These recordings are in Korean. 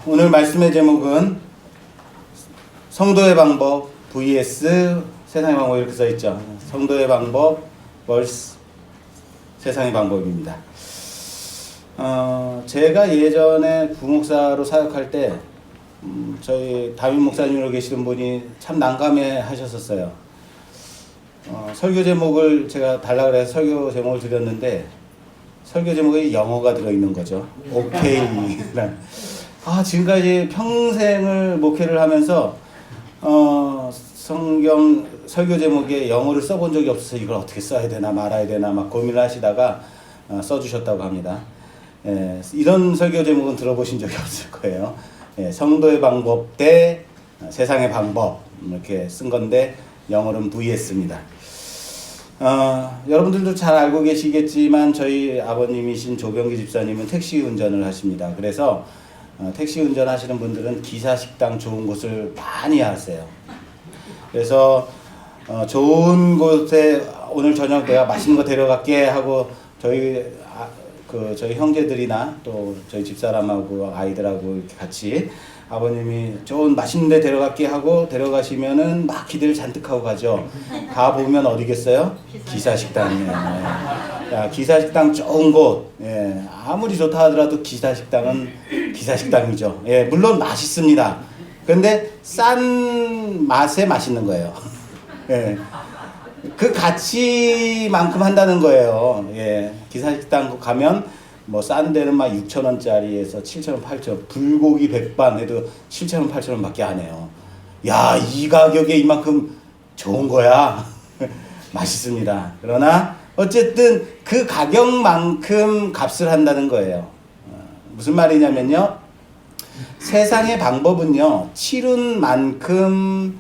오늘 말씀의 제목은 성도의 방법 vs 세상의 방법 이렇게 써있죠. 성도의 방법 vs 세상의 방법입니다. 제가 예전에 부목사로 사역할 때 저희 담임 목사님으로 계시는 분이 참 난감해 하셨었어요. 설교 제목을 제가 달라고 해서 설교 제목을 드렸는데 설교 제목에 영어가 들어있는 거죠. 오케이. 지금까지 평생을 목회를 하면서 성경 설교 제목에 영어를 써본 적이 없어서 이걸 어떻게 써야 되나 말아야 되나 막 고민을 하시다가 써주셨다고 합니다. 이런 설교 제목은 들어보신 적이 없을 거예요. 성도의 방법 대 세상의 방법 이렇게 쓴 건데 영어로는 VS입니다. 여러분들도 잘 알고 계시겠지만 저희 아버님이신 조병기 집사님은 택시 운전을 하십니다. 그래서 택시 운전하시는 분들은 기사식당 좋은 곳을 많이 아세요. 그래서 좋은 곳에 오늘 저녁 내가 맛있는 거 데려갈게 하고 저희 형제들이나 또 저희 집사람하고 아이들하고 이렇게 같이 아버님이 좋은 맛있는 데 데려갈게 하고 데려가시면은 막 기대를 잔뜩 하고 가죠. 가보면 어디겠어요? 기사식당이에요. 기사식당 좋은 곳. 아무리 좋다 하더라도 기사식당은 기사식당이죠. 물론 맛있습니다. 그런데 싼 맛에 맛있는 거예요. 그 가치만큼 한다는 거예요. 기사식당 가면 뭐 싼 데는 막 6,000원짜리에서 7,000원, 8,000원, 불고기 백반 해도 7,000원, 8,000원 밖에 안 해요. 야, 이 가격에 이만큼 좋은 거야. 맛있습니다. 그러나 어쨌든 그 가격만큼 값을 한다는 거예요. 무슨 말이냐면요. 세상의 방법은요. 치른 만큼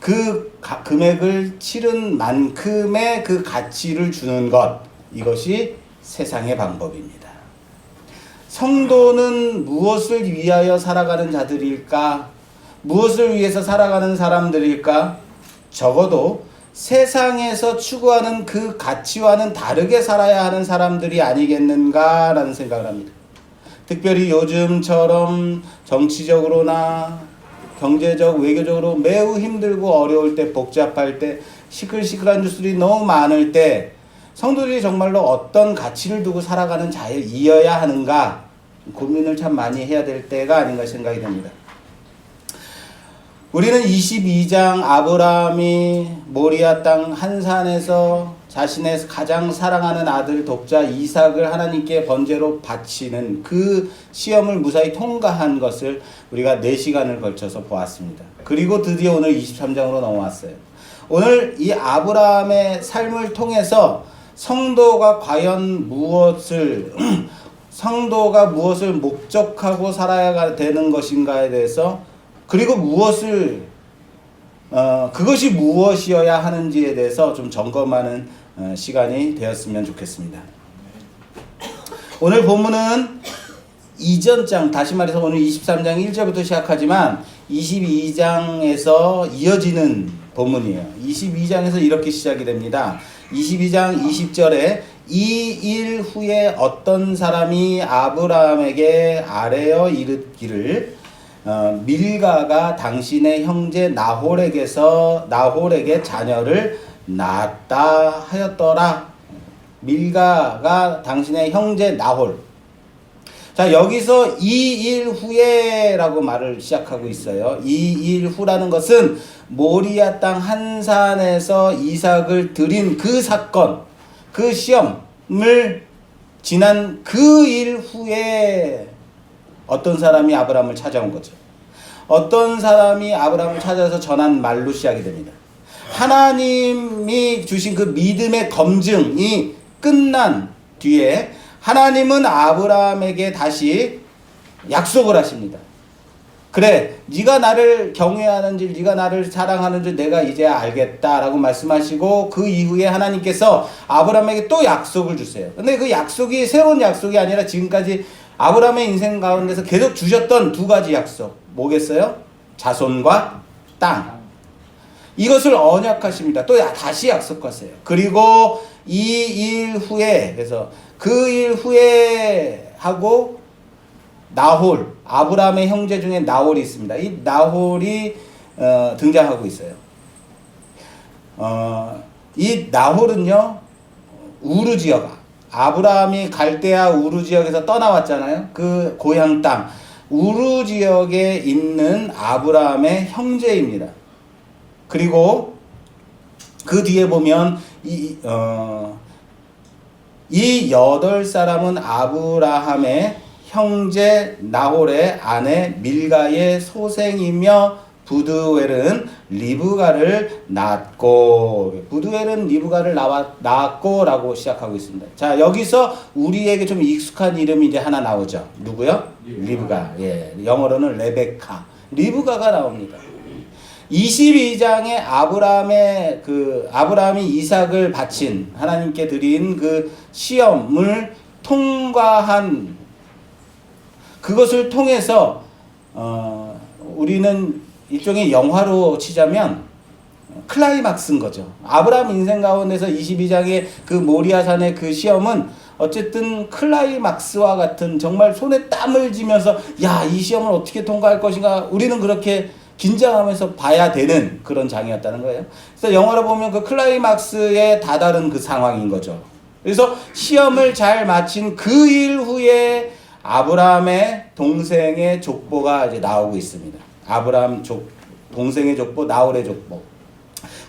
그 금액을 치른 만큼의 그 가치를 주는 것. 이것이 세상의 방법입니다. 성도는 무엇을 위하여 살아가는 자들일까? 무엇을 위해서 살아가는 사람들일까? 적어도 세상에서 추구하는 그 가치와는 다르게 살아야 하는 사람들이 아니겠는가라는 생각을 합니다. 특별히 요즘처럼 정치적으로나 경제적, 외교적으로 매우 힘들고 어려울 때, 복잡할 때, 시끌시끌한 뉴스들이 너무 많을 때 성도들이 정말로 어떤 가치를 두고 살아가는 자이어야 하는가 고민을 참 많이 해야 될 때가 아닌가 생각이 됩니다. 우리는 22장 아브라함이 모리아 땅 한산에서 자신의 가장 사랑하는 아들 독자 이삭을 하나님께 번제로 바치는 그 시험을 무사히 통과한 것을 우리가 4시간을 걸쳐서 보았습니다. 그리고 드디어 오늘 23장으로 넘어왔어요. 오늘 이 아브라함의 삶을 통해서 성도가 과연 성도가 무엇을 목적하고 살아야 되는 것인가에 대해서 그리고 그것이 무엇이어야 하는지에 대해서 좀 점검하는 시간이 되었으면 좋겠습니다. 오늘 본문은 이전 장, 다시 말해서 오늘 23장 1절부터 시작하지만 22장에서 이어지는 본문이에요. 22장에서 이렇게 시작이 됩니다. 22장 20절에 이 일 후에 어떤 사람이 아브라함에게 아뢰어 이르기를 밀가가 당신의 형제 나홀에게 자녀를 낳았다 하였더라. 밀가가 당신의 형제 나홀. 자, 여기서 이 일 후에라고 말을 시작하고 있어요. 이 일 후라는 것은 모리아 땅 한산에서 이삭을 드린 그 사건, 그 시험을 지난 그 일 후에 어떤 사람이 아브라함을 찾아온 거죠. 어떤 사람이 아브라함을 찾아서 전한 말로 시작이 됩니다. 하나님이 주신 그 믿음의 검증이 끝난 뒤에 하나님은 아브라함에게 다시 약속을 하십니다. 그래, 네가 나를 경외하는지 네가 나를 사랑하는지 내가 이제 알겠다라고 말씀하시고 그 이후에 하나님께서 아브라함에게 또 약속을 주세요. 근데 그 약속이 새로운 약속이 아니라 지금까지 아브라함의 인생 가운데서 계속 주셨던 2가지 약속. 뭐겠어요? 자손과 땅. 이것을 언약하십니다. 또 다시 약속하세요. 그리고 이 일 후에, 그래서 그 일 후에 하고 나홀, 아브라함의 형제 중에 나홀이 있습니다. 이 나홀이 등장하고 있어요. 이 나홀은요, 우르 지역, 아브라함이 갈대아 우르 지역에서 떠나왔잖아요. 그 고향 땅 우르 지역에 있는 아브라함의 형제입니다. 그리고 그 뒤에 보면 이 8사람은 아브라함의 형제 나홀의 아내 밀가의 소생이며 부두엘은 리브가를 낳았고, 부두엘은 리브가를 낳았고 라고 시작하고 있습니다. 자, 여기서 우리에게 좀 익숙한 이름이 이제 하나 나오죠. 누구요? 리브가. 예, 영어로는 레베카. 리브가가 나옵니다. 22장에 아브라함이 이삭을 바친, 하나님께 드린 그 시험을 통과한, 그것을 통해서 우리는 일종의 영화로 치자면 클라이막스인 거죠. 아브라함 인생 가운데서 22장의 그 모리아산의 그 시험은 어쨌든 클라이막스와 같은, 정말 손에 땀을 쥐면서 야, 이 시험을 어떻게 통과할 것인가, 우리는 그렇게 긴장하면서 봐야 되는 그런 장이었다는 거예요. 그래서 영화로 보면 그 클라이막스에 다다른 그 상황인 거죠. 그래서 시험을 잘 마친 그 일 후에 아브라함의 동생의 족보가 이제 나오고 있습니다. 아브라함 동생의 족보, 나홀의 족보.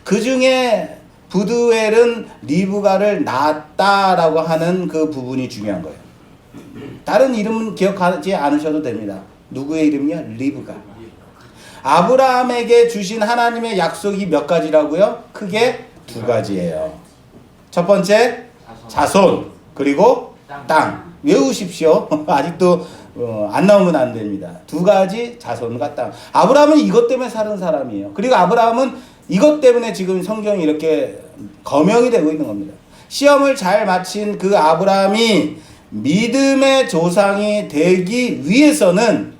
그 중에 부두엘은 리브가를 낳았다라고 하는 그 부분이 중요한 거예요. 다른 이름은 기억하지 않으셔도 됩니다. 누구의 이름이요? 리브가. 아브라함에게 주신 하나님의 약속이 몇 가지라고요? 크게 2가지예요. 첫 번째, 자손, 그리고 땅. 외우십시오. 아직도 안 나오면 안 됩니다. 2가지, 자손과 땅. 아브라함은 이것 때문에 사는 사람이에요. 그리고 아브라함은 이것 때문에 지금 성경이 이렇게 거명이 되고 있는 겁니다. 시험을 잘 마친 그 아브라함이 믿음의 조상이 되기 위해서는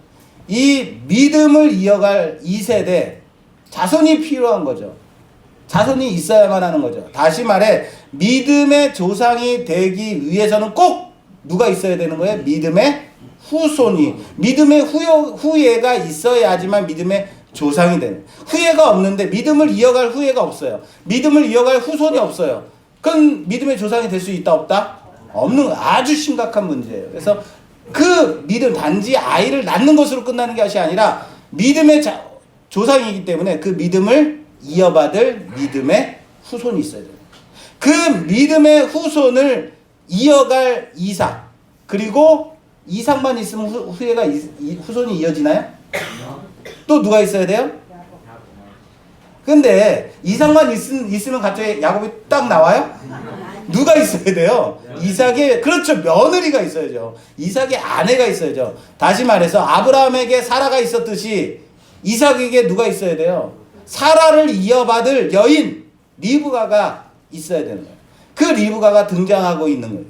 이 믿음을 이어갈 2세대 자손이 필요한 거죠. 자손이 있어야만 하는 거죠. 다시 말해, 믿음의 조상이 되기 위해서는 꼭 누가 있어야 되는 거예요? 믿음의 후손이. 믿음의 후예가 있어야지만 믿음의 조상이 되는. 후예가 없는데, 믿음을 이어갈 후예가 없어요. 믿음을 이어갈 후손이 없어요. 그럼 믿음의 조상이 될 수 있다 없다? 없는, 아주 심각한 문제예요. 그래서 그 믿음, 단지 아이를 낳는 것으로 끝나는 것이 아니라 믿음의 조상이기 때문에 그 믿음을 이어받을 믿음의 후손이 있어야 돼요. 그 믿음의 후손을 이어갈 이삭, 그리고 이삭만 있으면 후손이 이어지나요? 또 누가 있어야 돼요? 근데 이삭만 있으면 갑자기 야곱이 딱 나와요? 누가 있어야 돼요? 이삭의, 그렇죠, 며느리가 있어야죠. 이삭의 아내가 있어야죠. 다시 말해서 아브라함에게 사라가 있었듯이 이삭에게 누가 있어야 돼요? 사라를 이어받을 여인 리브가가 있어야 되는 거예요. 그 리브가가 등장하고 있는 거예요.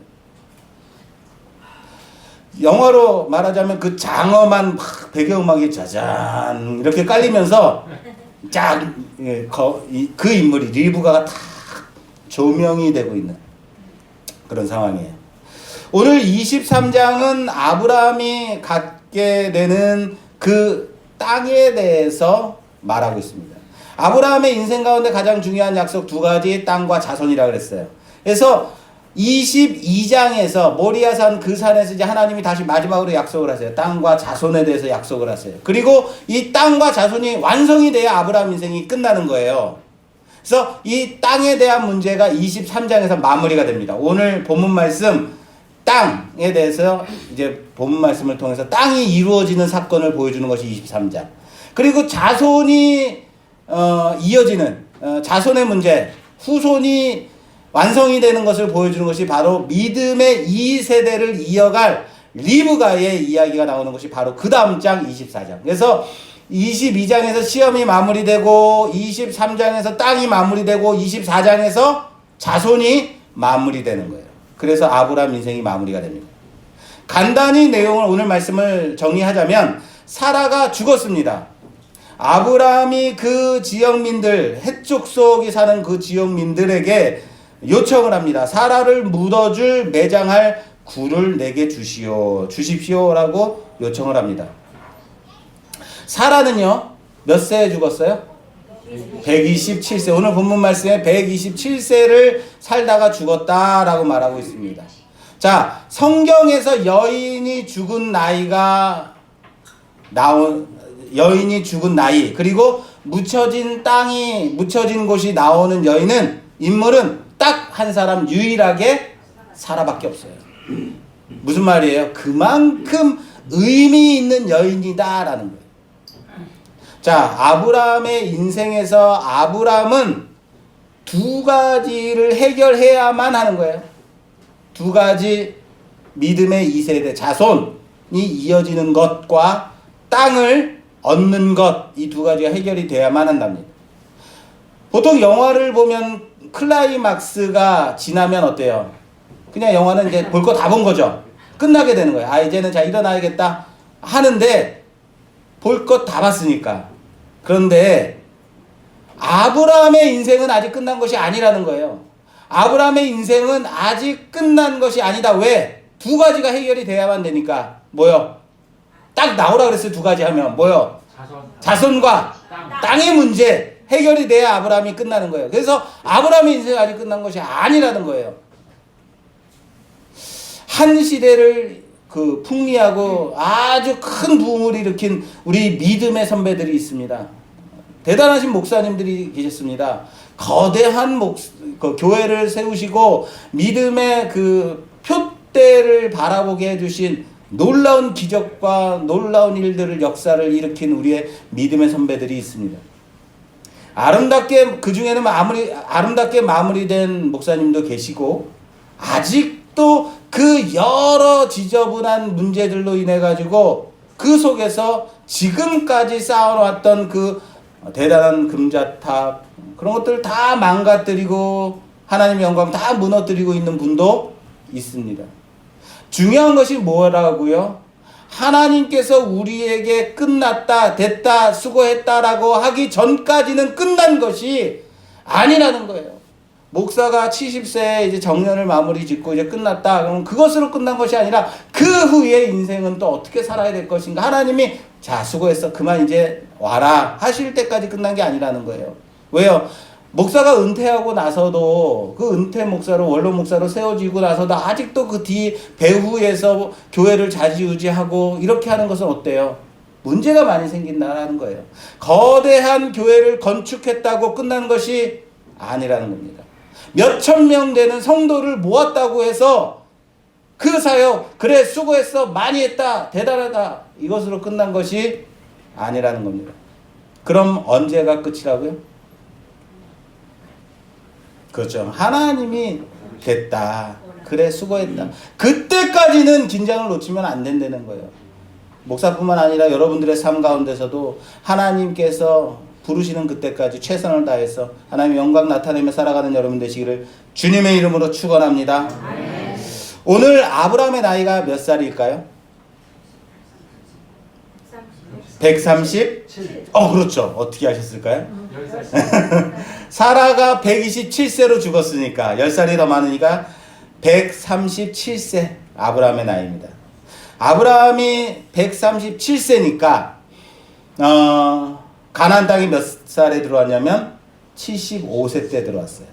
영화로 말하자면 그 장엄한 배경음악이 짜잔 이렇게 깔리면서 쫙 그 인물이 리브가가 다 조명이 되고 있는 그런 상황이에요. 오늘 23장은 아브라함이 갖게 되는 그 땅에 대해서 말하고 있습니다. 아브라함의 인생 가운데 가장 중요한 약속 2가지, 땅과 자손이라고 그랬어요. 그래서 22장에서 모리아산 그 산에서 이제 하나님이 다시 마지막으로 약속을 하세요. 땅과 자손에 대해서 약속을 하세요. 그리고 이 땅과 자손이 완성이 돼야 아브라함 인생이 끝나는 거예요. 그래서 이 땅에 대한 문제가 23장에서 마무리가 됩니다. 오늘 본문 말씀 땅에 대해서 이제 본문 말씀을 통해서 땅이 이루어지는 사건을 보여주는 것이 23장. 그리고 자손이 이어지는 자손의 문제, 후손이 완성이 되는 것을 보여주는 것이 바로 믿음의 2세대를 이어갈 리브가의 이야기가 나오는 것이 바로 그 다음 장 24장. 그래서 22장에서 시험이 마무리되고 23장에서 땅이 마무리되고 24장에서 자손이 마무리되는 거예요. 그래서 아브라함 인생이 마무리가 됩니다. 간단히 내용을 오늘 말씀을 정리하자면 사라가 죽었습니다. 아브라함이 그 지역민들, 헷 족속이 사는 그 지역민들에게 요청을 합니다. 사라를 묻어줄 매장할 굴을 내게 주십시오라고 요청을 합니다. 사라는요 몇 세에 죽었어요? 127세. 오늘 본문 말씀에 127세를 살다가 죽었다라고 말하고 있습니다. 자, 성경에서 여인이 죽은 나이 그리고 묻혀진 곳이 나오는 인물은 딱 한 사람 유일하게 사라밖에 없어요. 무슨 말이에요? 그만큼 의미 있는 여인이다라는 거예요. 자, 아브라함의 인생에서 아브라함은 두 가지를 해결해야만 하는 거예요. 두 가지 믿음의 2세대 자손이 이어지는 것과 땅을 얻는 것, 이 두 가지가 해결이 돼야만 한답니다. 보통 영화를 보면 클라이막스가 지나면 어때요? 그냥 영화는 이제 볼 거 다 본 거죠. 끝나게 되는 거예요. 아, 이제는 자 일어나야겠다 하는데 볼 것 다 봤으니까. 그런데 아브라함의 인생은 아직 끝난 것이 아니라는 거예요. 아브라함의 인생은 아직 끝난 것이 아니다. 왜? 두 가지가 해결이 돼야만 되니까. 뭐요? 딱 나오라 그랬어요. 두 가지 하면 뭐요? 자손과 땅의 문제 해결이 돼야 아브라함이 끝나는 거예요. 그래서 아브라함의 인생이 아직 끝난 것이 아니라는 거예요. 한 시대를 풍미하고 아주 큰 부흥을 일으킨 우리 믿음의 선배들이 있습니다. 대단하신 목사님들이 계셨습니다. 거대한 교회를 세우시고 믿음의 표대를 바라보게 해주신 놀라운 기적과 놀라운 일들을 역사를 일으킨 우리의 믿음의 선배들이 있습니다. 아름답게 그 중에는 아름답게 마무리된 목사님도 계시고 아직도 그 여러 지저분한 문제들로 인해 가지고 그 속에서 지금까지 쌓아왔던 그 대단한 금자탑 그런 것들을 다 망가뜨리고 하나님의 영광 다 무너뜨리고 있는 분도 있습니다. 중요한 것이 뭐라고요? 하나님께서 우리에게 끝났다, 됐다, 수고했다라고 하기 전까지는 끝난 것이 아니라는 거예요. 목사가 70세에 이제 정년을 마무리 짓고 이제 끝났다. 그러면 그것으로 끝난 것이 아니라 그 후에 인생은 또 어떻게 살아야 될 것인가. 하나님이 자, 수고했어. 그만 이제 와라. 하실 때까지 끝난 게 아니라는 거예요. 왜요? 목사가 은퇴하고 나서도 그 은퇴 목사로 원로 목사로 세워지고 나서도 아직도 그 뒤 배후에서 교회를 좌지우지하고 이렇게 하는 것은 어때요? 문제가 많이 생긴다는 거예요. 거대한 교회를 건축했다고 끝난 것이 아니라는 겁니다. 몇천 명 되는 성도를 모았다고 해서 그 사역 그래 수고했어 많이 했다 대단하다 이것으로 끝난 것이 아니라는 겁니다. 그럼 언제가 끝이라고요? 그렇죠. 하나님이 됐다. 그래 수고했다. 그때까지는 긴장을 놓치면 안 된다는 거예요. 목사뿐만 아니라 여러분들의 삶 가운데서도 하나님께서 부르시는 그때까지 최선을 다해서 하나님의 영광 나타내며 살아가는 여러분 되시기를 주님의 이름으로 축원합니다. 오늘 아브라함의 나이가 몇 살일까요? 137? 그렇죠. 어떻게 하셨을까요? 사라가 127세로 죽었으니까 10살이 더 많으니까 137세 아브라함의 나이입니다. 아브라함이 137세니까 가나안 땅에 몇 살에 들어왔냐면 75세 때 들어왔어요.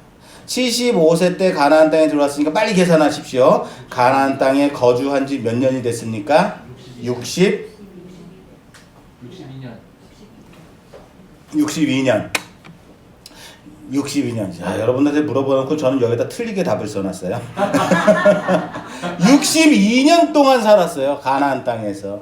75세 때 가나안 땅에 들어왔으니까 빨리 계산하십시오. 가나안 땅에 거주한 지 몇 년이 됐습니까? 62년. 자, 여러분들한테 물어보놓고 저는 여기다 틀리게 답을 써놨어요. 62년 동안 살았어요. 가나안 땅에서.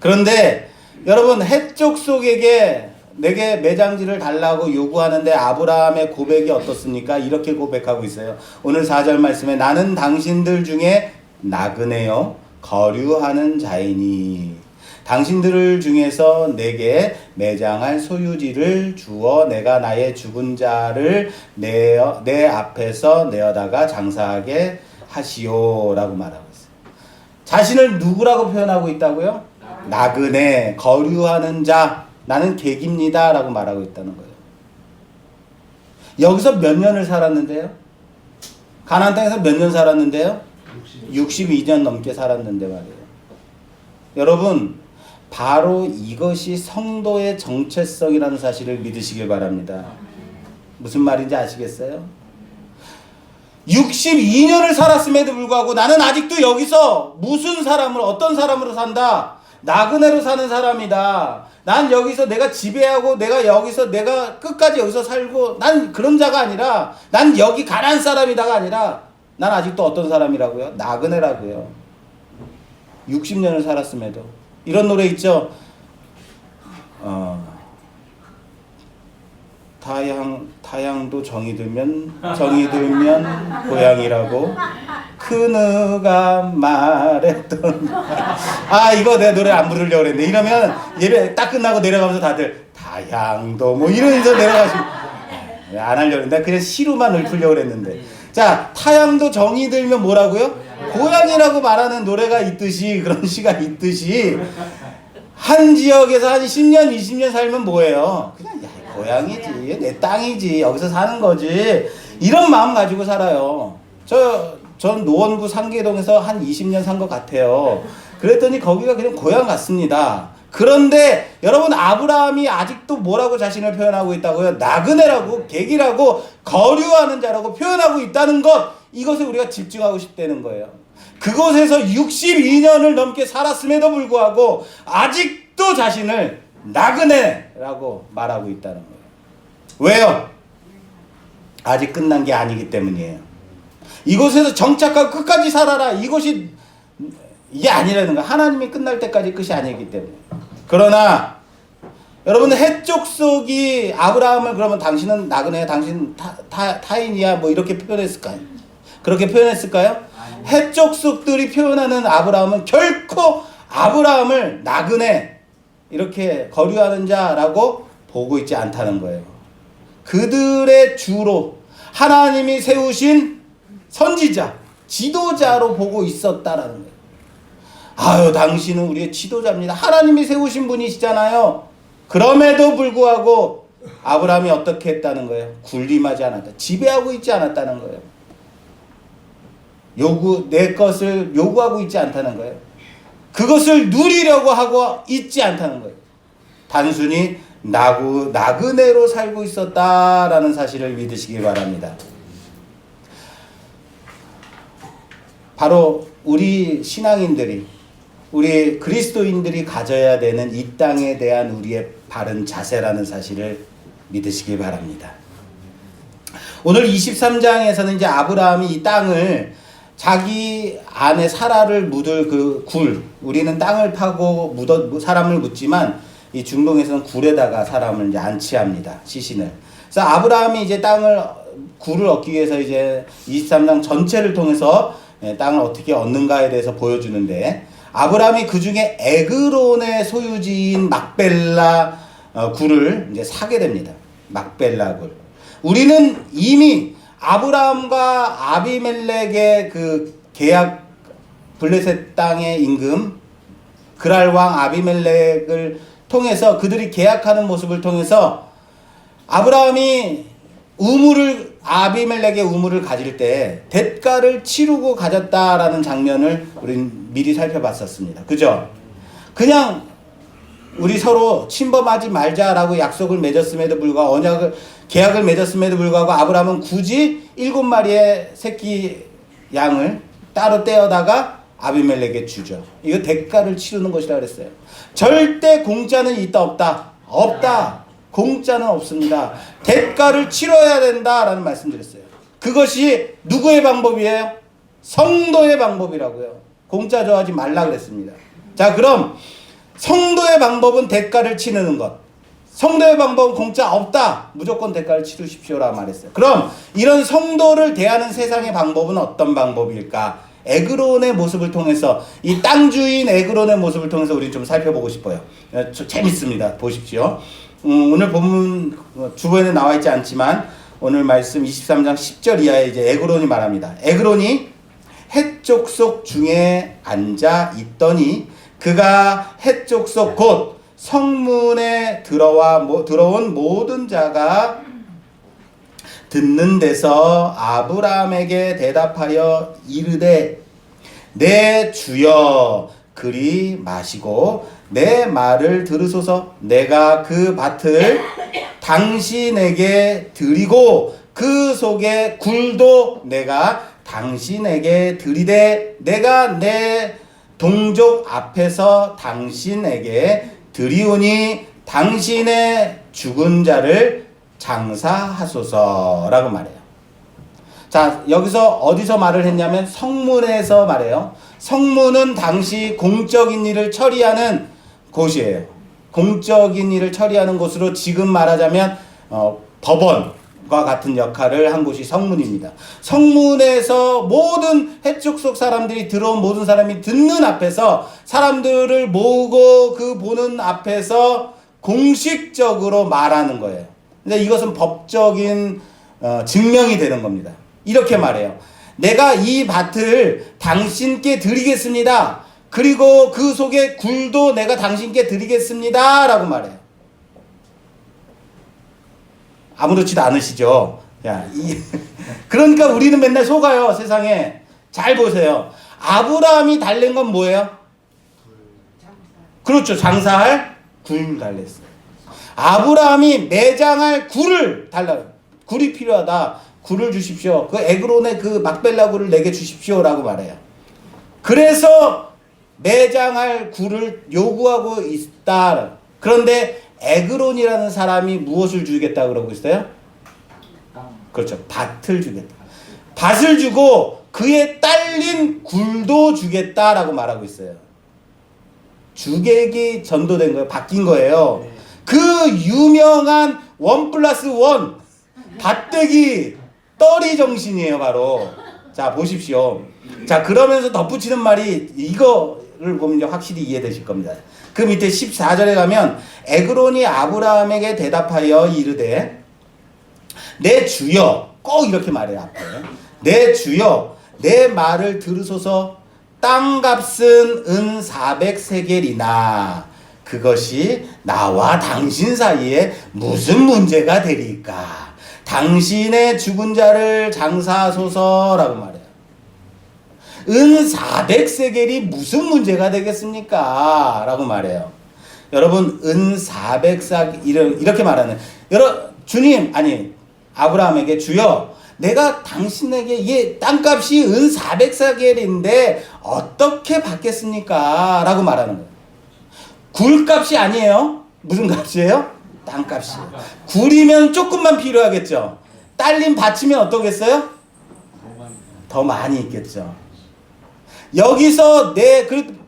그런데 여러분 해쪽 속에게 내게 매장지를 달라고 요구하는데 아브라함의 고백이 어떻습니까? 이렇게 고백하고 있어요. 오늘 4절 말씀에 나는 당신들 중에 나그네요 거류하는 자이니 당신들 중에서 내게 매장할 소유지를 주어 내가 나의 죽은 자를 내 앞에서 내어다가 장사하게 하시오라고 말하고 있어요. 자신을 누구라고 표현하고 있다고요? 나그네, 거류하는 자, 나는 객입니다 라고 말하고 있다는 거예요. 여기서 몇 년을 살았는데요? 가나안 땅에서 몇 년 살았는데요? 62년 넘게 살았는데 말이에요. 여러분, 바로 이것이 성도의 정체성이라는 사실을 믿으시길 바랍니다. 무슨 말인지 아시겠어요? 62년을 살았음에도 불구하고 나는 아직도 여기서 어떤 사람으로 산다. 나그네로 사는 사람이다. 난 여기서 내가 지배하고 내가 끝까지 여기서 살고 난 그런 자가 아니라 난 여기 가난한 사람이다가 아니라 난 아직도 어떤 사람이라고요? 나그네라고요. 60년을 살았음에도. 이런 노래 있죠? 타향도 정이 들면 고향이라고 그누가 말했던 이거 내가 노래 안 부르려고 그랬는데 이러면 예배 딱 끝나고 내려가면서 다들 타향도 뭐 이러면서 내려가시고 안 하려고 했는데 그냥 시로만 읊으려고 그랬는데 자 타향도 정이 들면 뭐라고요? 고향이라고 말하는 노래가 있듯이 그런 시가 있듯이 한 지역에서 한 10년 20년 살면 뭐예요? 그냥 고향이지 내 땅이지 여기서 사는 거지 이런 마음 가지고 살아요. 전 노원구 상계동에서 한 20년 산 것 같아요. 그랬더니 거기가 그냥 고향 같습니다. 그런데 여러분 아브라함이 아직도 뭐라고 자신을 표현하고 있다고요? 나그네라고 객이라고 거류하는 자라고 표현하고 있다는 것 이것에 우리가 집중하고 싶다는 거예요. 그곳에서 62년을 넘게 살았음에도 불구하고 아직도 자신을 나그네라고 말하고 있다는 거예요. 왜요? 아직 끝난 게 아니기 때문이에요. 이곳에서 정착하고 끝까지 살아라. 이게 아니라는 거예요. 하나님이 끝날 때까지 끝이 아니기 때문에. 그러나 여러분 해족속이 아브라함을 그러면 당신은 나그네야, 당신 타인이야 뭐 이렇게 표현했을까요? 그렇게 표현했을까요? 해족속들이 표현하는 아브라함은 결코 아브라함을 나그네 이렇게 거류하는 자라고 보고 있지 않다는 거예요. 그들의 주로 하나님이 세우신 선지자, 지도자로 보고 있었다라는 거예요. 당신은 우리의 지도자입니다. 하나님이 세우신 분이시잖아요. 그럼에도 불구하고 아브라함이 어떻게 했다는 거예요? 군림하지 않았다. 지배하고 있지 않았다는 거예요. 내 것을 요구하고 있지 않다는 거예요. 그것을 누리려고 하고 있지 않다는 거예요. 단순히 나그네로 살고 있었다라는 사실을 믿으시기 바랍니다. 바로 우리 신앙인들이 우리 그리스도인들이 가져야 되는 이 땅에 대한 우리의 바른 자세라는 사실을 믿으시기 바랍니다. 오늘 23장에서는 이제 아브라함이 이 땅을 자기 아내 사라를 묻을 그 굴, 우리는 땅을 파고 사람을 묻지만 이 중동에서는 굴에다가 사람을 이제 안치합니다. 시신을. 그래서 아브라함이 이제 굴을 얻기 위해서 이제 23장 전체를 통해서 땅을 어떻게 얻는가에 대해서 보여주는데 아브라함이 그 중에 에그론의 소유지인 막벨라 굴을 이제 사게 됩니다. 막벨라 굴. 우리는 이미 아브라함과 아비멜렉의 그 계약 블레셋 땅의 임금 그랄 왕 아비멜렉을 통해서 그들이 계약하는 모습을 통해서 아브라함이 아비멜렉의 우물을 가질 때 대가를 치르고 가졌다라는 장면을 우리는 미리 살펴봤었습니다. 그죠? 그냥 우리 서로 침범하지 말자라고 약속을 맺었음에도 불구하고 계약을 맺었음에도 불구하고 아브라함은 굳이 7마리의 새끼 양을 따로 떼어다가 아비멜렉에 주죠. 이거 대가를 치르는 것이라 그랬어요. 절대 공짜는 있다 없다? 없다. 공짜는 없습니다. 대가를 치러야 된다라는 말씀드렸어요. 그것이 누구의 방법이에요? 성도의 방법이라고요. 공짜 좋아하지 말라 그랬습니다. 자, 그럼 성도의 방법은 대가를 치르는 것. 성도의 방법은 공짜 없다. 무조건 대가를 치르십시오라 말했어요. 그럼 이런 성도를 대하는 세상의 방법은 어떤 방법일까? 에그론의 모습을 통해서 이 땅 주인 에그론의 모습을 통해서 우리 좀 살펴보고 싶어요. 재밌습니다. 보십시오. 오늘 본문 주변에 나와 있지 않지만 오늘 말씀 23장 10절 이하에 이제 에그론이 말합니다. 에그론이 헷족속 중에 앉아 있더니 그가 헷족속 곧 성문에 들어온 모든 자가 듣는 데서 아브라함에게 대답하여 이르되 내 주여 그리 마시고 내 말을 들으소서. 내가 그 밭을 당신에게 드리고 그 속에 굴도 내가 당신에게 드리되 내가 내 동족 앞에서 당신에게 드리오니 당신의 죽은 자를 장사하소서라고 말해요. 자, 여기서 어디서 말을 했냐면 성문에서 말해요. 성문은 당시 공적인 일을 처리하는 곳이에요. 공적인 일을 처리하는 곳으로 지금 말하자면 법원과 같은 역할을 한 곳이 성문입니다. 성문에서 모든 해축 속 사람들이 들어온 모든 사람이 듣는 앞에서 사람들을 모으고 그 보는 앞에서 공식적으로 말하는 거예요. 근데 이것은 법적인 증명이 되는 겁니다. 이렇게 말해요. 내가 이 밭을 당신께 드리겠습니다. 그리고 그 속에 굴도 내가 당신께 드리겠습니다. 라고 말해요. 아무렇지도 않으시죠? 그러니까 우리는 맨날 속아요, 세상에. 잘 보세요. 아브라함이 달랜 건 뭐예요? 그렇죠. 장사할 굴 달랬어요. 아브라함이 매장할 굴을 달라요. 굴이 필요하다. 굴을 주십시오. 그 에그론의 그 막벨라 굴을 내게 주십시오라고 말해요. 그래서 매장할 굴을 요구하고 있다. 그런데 에그론이라는 사람이 무엇을 주겠다 그러고 있어요? 그렇죠. 밭을 주겠다. 밭을 주고 그에 딸린 굴도 주겠다라고 말하고 있어요. 주객이 전도된 거예요. 바뀐 거예요. 그 유명한 1+1 밭대기 떨이 정신이에요, 바로. 자, 보십시오. 자, 그러면서 덧붙이는 말이 이거를 보면 이제 확실히 이해되실 겁니다. 그 밑에 14절에 가면 에그론이 아브라함에게 대답하여 이르되 내 주여, 꼭 이렇게 말해요, 앞에. 내 주여, 내 말을 들으소서. 땅값은 은 400세겔이나 그것이 나와 당신 사이에 무슨 문제가 되리까? 당신의 죽은 자를 장사하소서라고 말해요. 은 400세겔이 무슨 문제가 되겠습니까? 라고 말해요. 여러분, 은 400세겔 이렇게 말하는, 주님, 아니 아브라함에게 주여, 내가 당신에게 이 땅값이 은 400세겔인데 어떻게 받겠습니까? 라고 말하는 거예요. 굴값이 아니에요. 무슨 값이에요? 땅값이에요. 굴이면 조금만 필요하겠죠. 딸린 밭이면 어떠겠어요? 더 많이 있겠죠. 여기서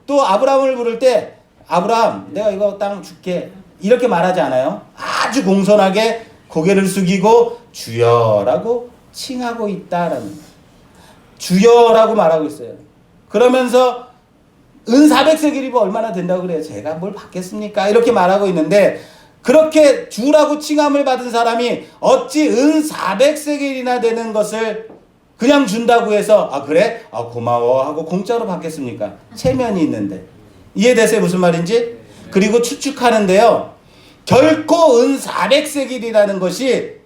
또 아브라함을 부를 때 아브라함, 내가 이거 땅 줄게 이렇게 말하지 않아요. 아주 공손하게 고개를 숙이고 주여라고 칭하고 있다라는, 주여라고 말하고 있어요. 그러면서 은 400세겔이면 얼마나 된다고 그래요? 제가 뭘 받겠습니까? 이렇게 말하고 있는데, 그렇게 주라고 칭함을 받은 사람이 어찌 은 400세겔이나 되는 것을 그냥 준다고 해서 그래? 고마워 하고 공짜로 받겠습니까? 체면이 있는데. 이해되세요? 무슨 말인지? 그리고 추측하는데요, 결코 은 400세겔이라는 것이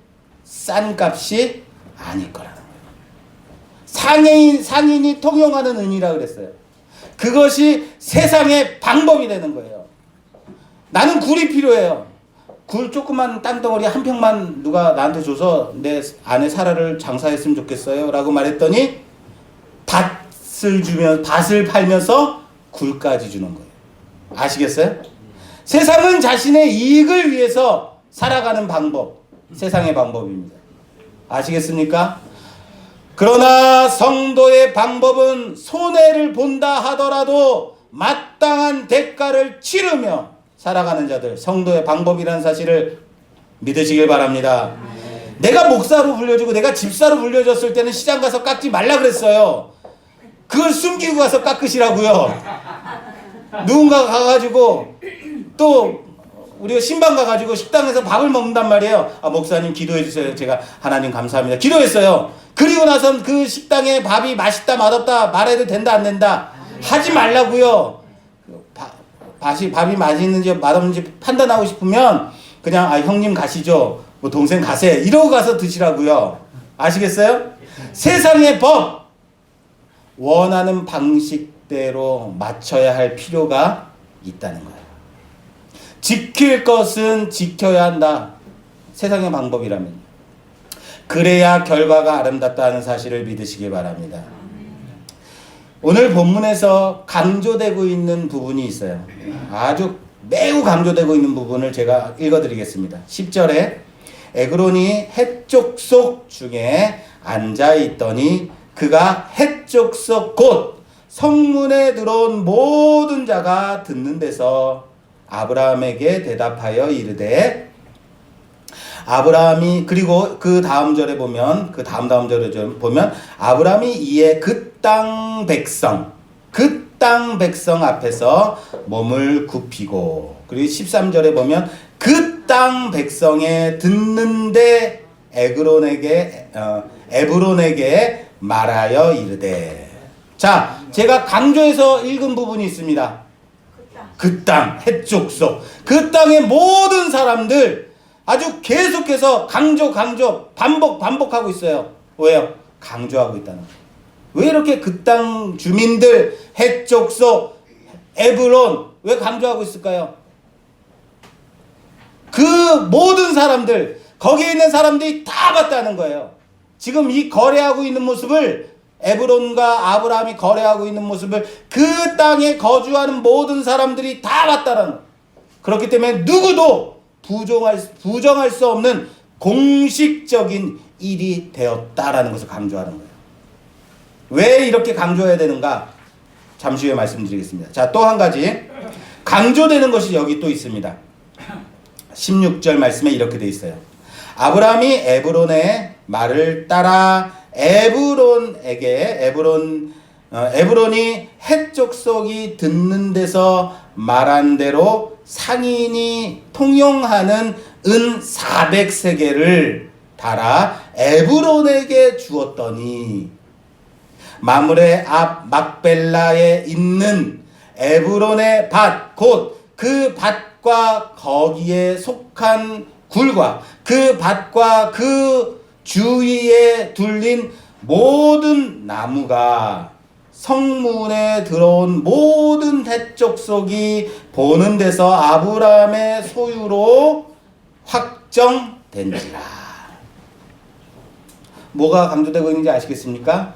싼 값이 아닐 거라는 거예요. 상인이 통용하는 은이라 그랬어요. 그것이 세상의 방법이 되는 거예요. 나는 굴이 필요해요. 굴 조그만 땅덩어리 한 평만 누가 나한테 줘서 내 아내 사라를 장사했으면 좋겠어요 라고 말했더니 밭을 팔면서 굴까지 주는 거예요. 아시겠어요? 세상은 자신의 이익을 위해서 살아가는 방법, 세상의 방법입니다. 아시겠습니까? 그러나 성도의 방법은 손해를 본다 하더라도 마땅한 대가를 치르며 살아가는 자들, 성도의 방법이라는 사실을 믿으시길 바랍니다. 내가 목사로 불려주고 내가 집사로 불려졌을 때는 시장 가서 깎지 말라 그랬어요. 그걸 숨기고 가서 깎으시라고요. 누군가 가가지고 또 우리가 신방 가가지고 식당에서 밥을 먹는단 말이에요. 목사님 기도해 주세요. 제가 하나님 감사합니다. 기도했어요. 그리고 나선 그 식당에 밥이 맛있다 맛없다 말해도 된다 안 된다 하지 말라고요. 밥이 맛있는지 맛없는지 판단하고 싶으면 그냥 형님 가시죠. 뭐 동생 가세요. 이러고 가서 드시라고요. 아시겠어요? 세상의 법, 원하는 방식대로 맞춰야 할 필요가 있다는 거예요. 지킬 것은 지켜야 한다. 세상의 방법이라면. 그래야 결과가 아름답다는 사실을 믿으시기 바랍니다. 오늘 본문에서 강조되고 있는 부분이 있어요. 아주 매우 강조되고 있는 부분을 제가 읽어드리겠습니다. 10절에 에그론이 해족속 중에 앉아있더니 그가 해족속 곧 성문에 들어온 모든 자가 듣는 데서 아브라함에게 대답하여 이르되 아브라함이 그리고 그 다음 절에 보면 그 다음 절에 보면 아브라함이 이에 그 땅 백성 앞에서 몸을 굽히고 그리고 13절에 보면 그 땅 백성에 듣는데 에브론에게 말하여 이르되 자 제가 강조해서 읽은 부분이 있습니다. 그 땅 해족속 그 땅의 모든 사람들 아주 계속해서 강조 반복하고 있어요. 왜요? 강조하고 있다는 거예요. 왜 이렇게 그 땅 주민들 해족속 에브론 왜 강조하고 있을까요? 그 모든 사람들 거기에 있는 사람들이 다 봤다는 거예요. 지금 이 거래하고 있는 모습을 에브론과 아브라함이 거래하고 있는 모습을 그 땅에 거주하는 모든 사람들이 다 봤다는 거예요. 그렇기 때문에 누구도 부정할 수 없는 공식적인 일이 되었다라는 것을 강조하는 거예요. 왜 이렇게 강조해야 되는가? 잠시 후에 말씀드리겠습니다. 자, 또 한 가지 강조되는 것이 여기 또 있습니다. 16절 말씀에 이렇게 되어 있어요. 아브라함이 에브론의 말을 따라 에브론이 헷족속이 듣는 데서 말한 대로 상인이 통용하는 은 400세겔을 달아 에브론에게 주었더니 마므레 앞 막벨라에 있는 에브론의 밭 곧 그 밭과 거기에 속한 굴과 그 밭과 그 주위에 둘린 모든 나무가 성문에 들어온 모든 해족속이 보는 데서 아브라함의 소유로 확정된지라. 뭐가 강조되고 있는지 아시겠습니까?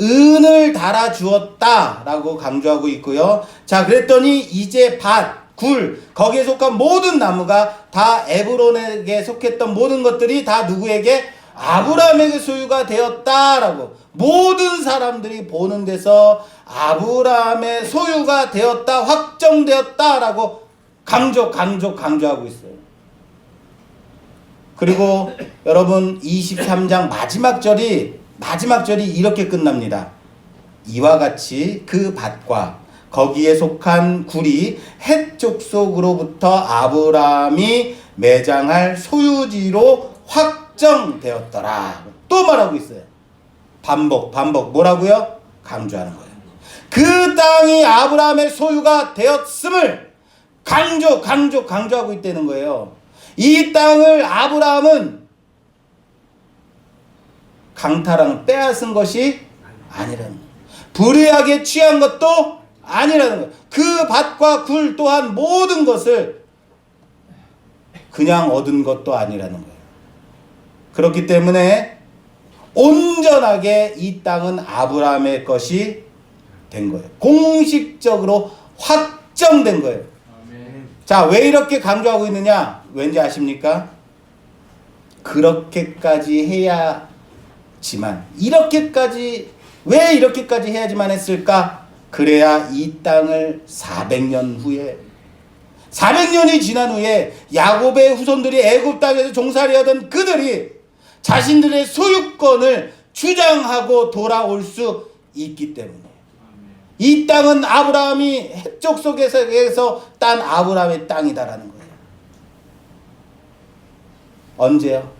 은을 달아 주었다라고 강조하고 있고요. 자, 그랬더니 이제 밭, 굴, 거기에 속한 모든 나무가 다 에브론에게 속했던 모든 것들이 다 누구에게? 아브라함에게 소유가 되었다라고 모든 사람들이 보는 데서 아브라함의 소유가 되었다, 확정되었다라고 강조하고 있어요. 그리고 여러분 23장 마지막 절이 이렇게 끝납니다. 이와 같이 그 밭과 거기에 속한 굴이 헷족속으로부터 아브라함이 매장할 소유지로 확정되었더라. 또 말하고 있어요. 반복 뭐라고요? 강조하는 거예요. 그 땅이 아브라함의 소유가 되었음을 강조하고 있다는 거예요. 이 땅을 아브라함은 강탈한 빼앗은 것이 아니라는 거예요. 불의하게 취한 것도 아니라는 거예요. 그 밭과 굴 또한 모든 것을 그냥 얻은 것도 아니라는 거예요. 그렇기 때문에 온전하게 이 땅은 아브라함의 것이 된 거예요. 공식적으로 확정된 거예요. 자, 왜 이렇게 강조하고 있느냐? 왠지 아십니까? 그렇게까지 해야지만 왜 이렇게까지 해야지만 했을까? 그래야 이 땅을 400년이 지난 후에 야곱의 후손들이 애굽 땅에서 종살이 하던 그들이 자신들의 소유권을 주장하고 돌아올 수 있기 때문에 이 땅은 아브라함이 헷족속에서 딴 아브라함의 땅이다라는 거예요. 언제요?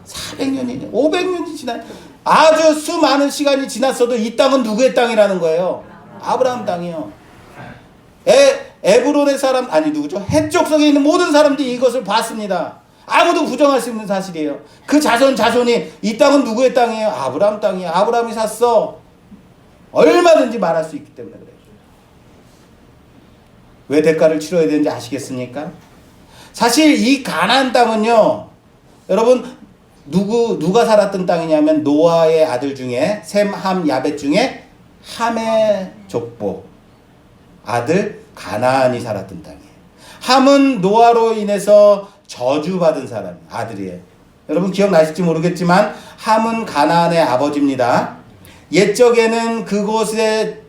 400년이 500년이 지난 아주 수많은 시간이 지났어도 이 땅은 누구의 땅이라는 거예요? 아브라함 땅이요. 에브론의 사람 누구죠? 헷족속에 있는 모든 사람들이 이것을 봤습니다. 아무도 부정할 수 없는 사실이에요. 그 자손이 이 땅은 누구의 땅이에요? 아브라함 땅이에요. 아브라함이 샀어. 얼마든지 말할 수 있기 때문에 그래요. 왜 대가를 치러야 되는지 아시겠습니까? 사실 이 가나안 땅은요, 여러분 누가 살았던 땅이냐면 노아의 아들 중에 셈, 함, 야벳 중에 함의 족보 아들 가나안이 살았던 땅이에요. 함은 노아로 인해서 저주받은 사람 아들이에요. 여러분 기억나실지 모르겠지만 함은 가나안의 아버지입니다. 옛적에는 그곳에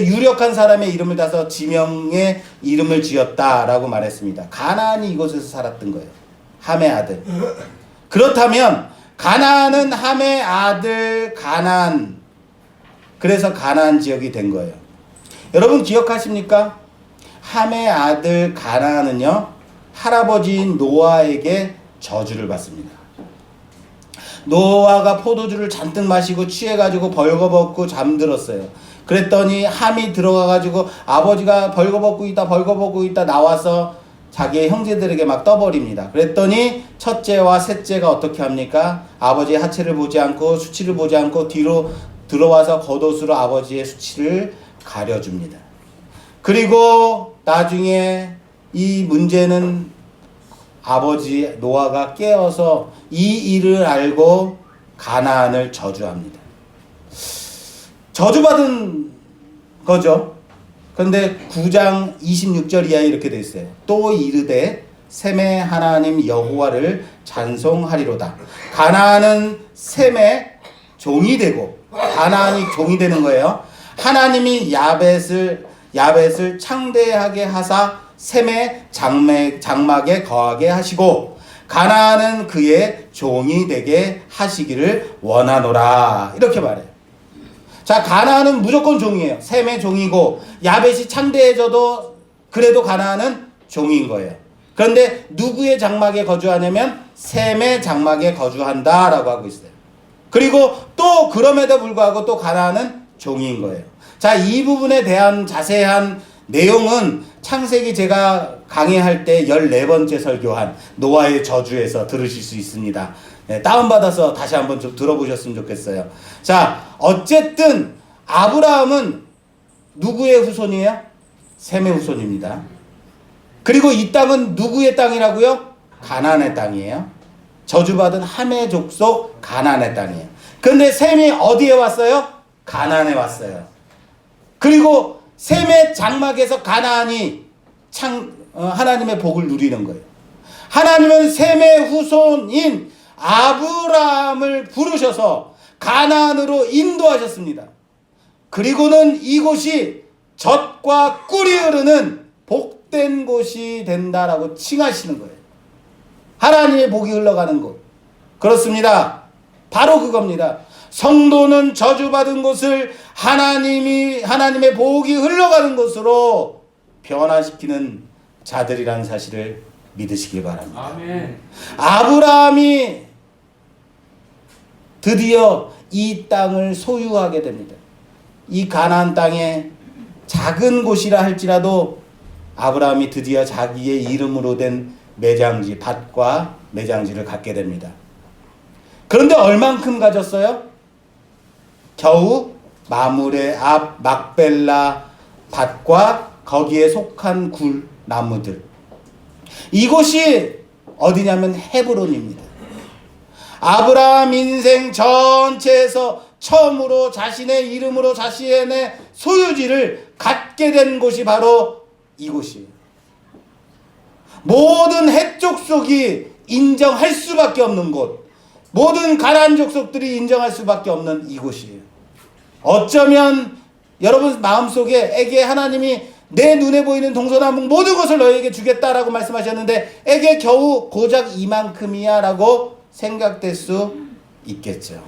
유력한 사람의 이름을 따서 지명의 이름을 지었다라고 말했습니다. 가나안이 이곳에서 살았던 거예요. 함의 아들. 그렇다면 가나안은 함의 아들 가나안, 그래서 가나안 지역이 된 거예요. 여러분 기억하십니까? 함의 아들 가나안은요, 할아버지인 노아에게 저주를 받습니다. 노아가 포도주를 잔뜩 마시고 취해가지고 벌거벗고 잠들었어요. 그랬더니 함이 들어가가지고 아버지가 벌거벗고 있다 나와서 자기의 형제들에게 막 떠버립니다. 그랬더니 첫째와 셋째가 어떻게 합니까? 아버지의 하체를 보지 않고 수치를 보지 않고 뒤로 들어와서 겉옷으로 아버지의 수치를 가려줍니다. 그리고 나중에 이 문제는 아버지 노아가 깨어서 이 일을 알고 가나안을 저주합니다. 저주받은 거죠. 그런데 9장 26절 이하에 이렇게 되어 있어요. 또 이르되 셈의 하나님 여호와를 찬송하리로다. 가나안은 셈의 종이 되고, 가나안이 종이 되는 거예요. 하나님이 야벳을 창대하게 하사 셈의 장막에 거하게 하시고 가나안은 그의 종이 되게 하시기를 원하노라. 이렇게 말해요. 자, 가나안은 무조건 종이에요. 셈의 종이고, 야벳이 창대해져도 그래도 가나안은 종인 거예요. 그런데 누구의 장막에 거주하냐면 셈의 장막에 거주한다라고 하고 있어요. 그리고 또 그럼에도 불구하고 또 가나안은 종인 거예요. 자, 이 부분에 대한 자세한 내용은 창세기 제가 강의할 때 14번째 설교한 노아의 저주에서 들으실 수 있습니다. 네, 다운받아서 다시 한번 좀 들어보셨으면 좋겠어요. 자, 어쨌든 아브라함은 누구의 후손이에요? 셈의 후손입니다. 그리고 이 땅은 누구의 땅이라고요? 가나안의 땅이에요. 저주받은 함의 족속 가나안의 땅이에요. 그런데 셈이 어디에 왔어요? 가나안에 왔어요. 그리고 셈의 장막에서 가나안이 하나님의 복을 누리는 거예요. 하나님은 셈의 후손인 아브라함을 부르셔서 가나안으로 인도하셨습니다. 그리고는 이곳이 젖과 꿀이 흐르는 복된 곳이 된다라고 칭하시는 거예요. 하나님의 복이 흘러가는 곳. 그렇습니다. 바로 그겁니다. 성도는 저주받은 곳을 하나님의 복이 흘러가는 곳으로 변화시키는 자들이라는 사실을 믿으시기 바랍니다. 아멘. 아브라함이 드디어 이 땅을 소유하게 됩니다. 이 가나안 땅에 작은 곳이라 할지라도 아브라함이 드디어 자기의 이름으로 된 매장지, 밭과 매장지를 갖게 됩니다. 그런데 얼만큼 가졌어요? 겨우 마물의 앞 막벨라 밭과 거기에 속한 굴 나무들. 이곳이 어디냐면 헤브론입니다. 아브라함 인생 전체에서 처음으로 자신의 이름으로 자신의 소유지를 갖게 된 곳이 바로 이곳이에요. 모든 헷 족속이 인정할 수밖에 없는 곳, 모든 가나안 족속들이 인정할 수밖에 없는 이곳이에요. 어쩌면 여러분 마음속에 에게 하나님이 내 눈에 보이는 동서남북 모든 것을 너에게 주겠다라고 말씀하셨는데 에게 겨우 고작 이만큼이야 라고 생각될 수 있겠죠.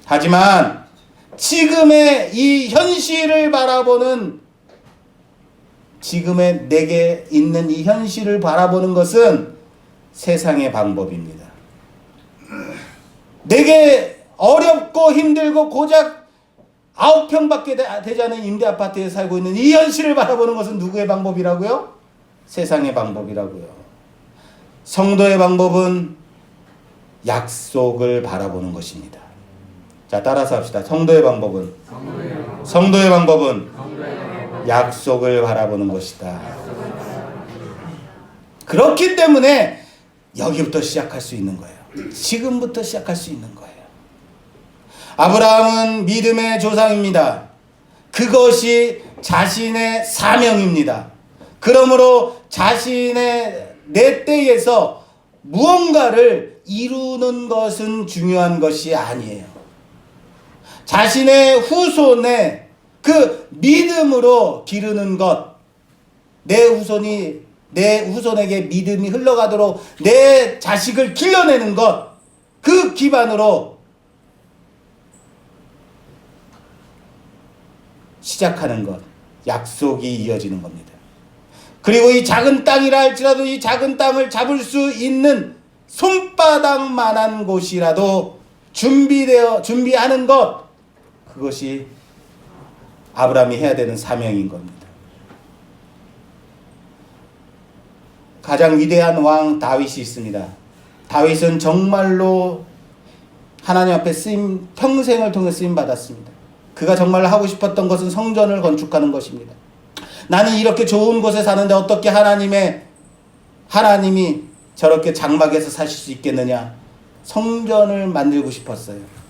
하지만 지금의 이 현실을 바라보는, 지금의 내게 있는 이 현실을 바라보는 것은 세상의 방법입니다. 내게 어렵고 힘들고 고작 9평밖에 되지 않은 임대 아파트에 살고 있는 이 현실을 바라보는 것은 누구의 방법이라고요? 세상의 방법이라고요. 성도의 방법은 약속을 바라보는 것입니다. 자, 따라서 합시다. 성도의 방법은 약속을 바라보는 것이다. 그렇기 때문에 여기부터 시작할 수 있는 거예요. 지금부터 시작할 수 있는 거예요. 아브라함은 믿음의 조상입니다. 그것이 자신의 사명입니다. 그러므로 자신의 내 때에서 무언가를 이루는 것은 중요한 것이 아니에요. 자신의 후손의 그 믿음으로 기르는 것, 내 후손에게 믿음이 흘러가도록 내 자식을 길러내는 것, 그 기반으로 시작하는 것, 약속이 이어지는 겁니다. 그리고 이 작은 땅이라 할지라도 이 작은 땅을 잡을 수 있는 손바닥만한 곳이라도 준비하는 것, 그것이 아브라함이 해야 되는 사명인 겁니다. 가장 위대한 왕 다윗이 있습니다. 다윗은 정말로 하나님 앞에 평생을 통해 쓰임 받았습니다. 그가 정말 하고 싶었던 것은 성전을 건축하는 것입니다. 나는 이렇게 좋은 곳에 사는데 어떻게 하나님이 저렇게 장막에서 사실 수 있겠느냐. 성전을 만들고 싶었어요.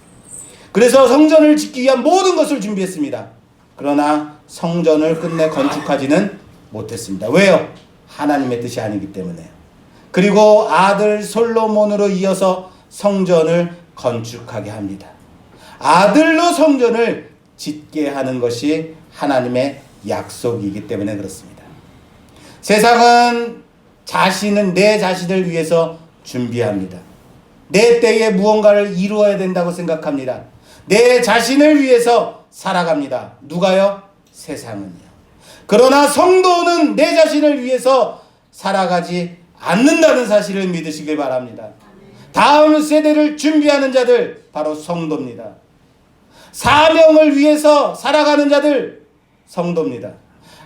그래서 성전을 짓기 위한 모든 것을 준비했습니다. 그러나 성전을 끝내 건축하지는 못했습니다. 왜요? 하나님의 뜻이 아니기 때문에요. 그리고 아들 솔로몬으로 이어서 성전을 건축하게 합니다. 아들로 성전을 짓게 하는 것이 하나님의 약속이기 때문에 그렇습니다. 세상은 내 자신을 위해서 준비합니다. 내 때에 무언가를 이루어야 된다고 생각합니다. 내 자신을 위해서 살아갑니다. 누가요? 세상은요. 그러나 성도는 내 자신을 위해서 살아가지 않는다는 사실을 믿으시길 바랍니다. 다음 세대를 준비하는 자들, 바로 성도입니다. 사명을 위해서 살아가는 자들, 성도입니다.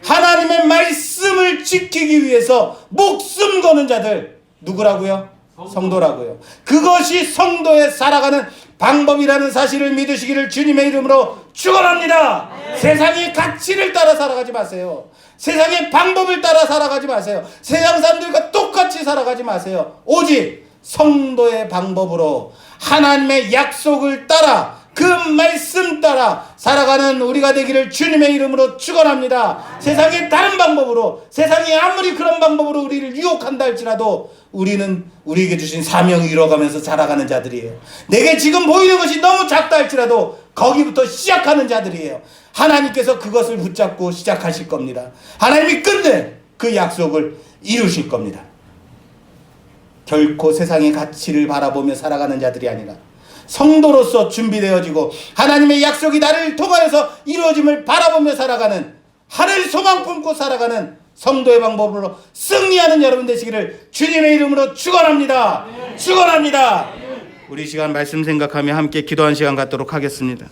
하나님의 말씀을 지키기 위해서 목숨 거는 자들, 누구라고요? 성도라고요. 그것이 성도의 살아가는 방법이라는 사실을 믿으시기를 주님의 이름으로 축원합니다. 세상의 가치를 따라 살아가지 마세요. 세상의 방법을 따라 살아가지 마세요. 세상 사람들과 똑같이 살아가지 마세요. 오직 성도의 방법으로 하나님의 약속을 따라 그 말씀 따라 살아가는 우리가 되기를 주님의 이름으로 축원합니다. 세상의 다른 방법으로, 세상이 아무리 그런 방법으로 우리를 유혹한다 할지라도 우리는 우리에게 주신 사명을 이뤄가면서 살아가는 자들이에요. 내게 지금 보이는 것이 너무 작다 할지라도 거기부터 시작하는 자들이에요. 하나님께서 그것을 붙잡고 시작하실 겁니다. 하나님이 끝내 그 약속을 이루실 겁니다. 결코 세상의 가치를 바라보며 살아가는 자들이 아니라 성도로서 준비되어지고 하나님의 약속이 나를 통하여서 이루어짐을 바라보며 살아가는, 하늘 소망 품고 살아가는 성도의 방법으로 승리하는 여러분 되시기를 주님의 이름으로 축원합니다. 축원합니다. 우리 시간 말씀 생각하며 함께 기도한 시간 갖도록 하겠습니다.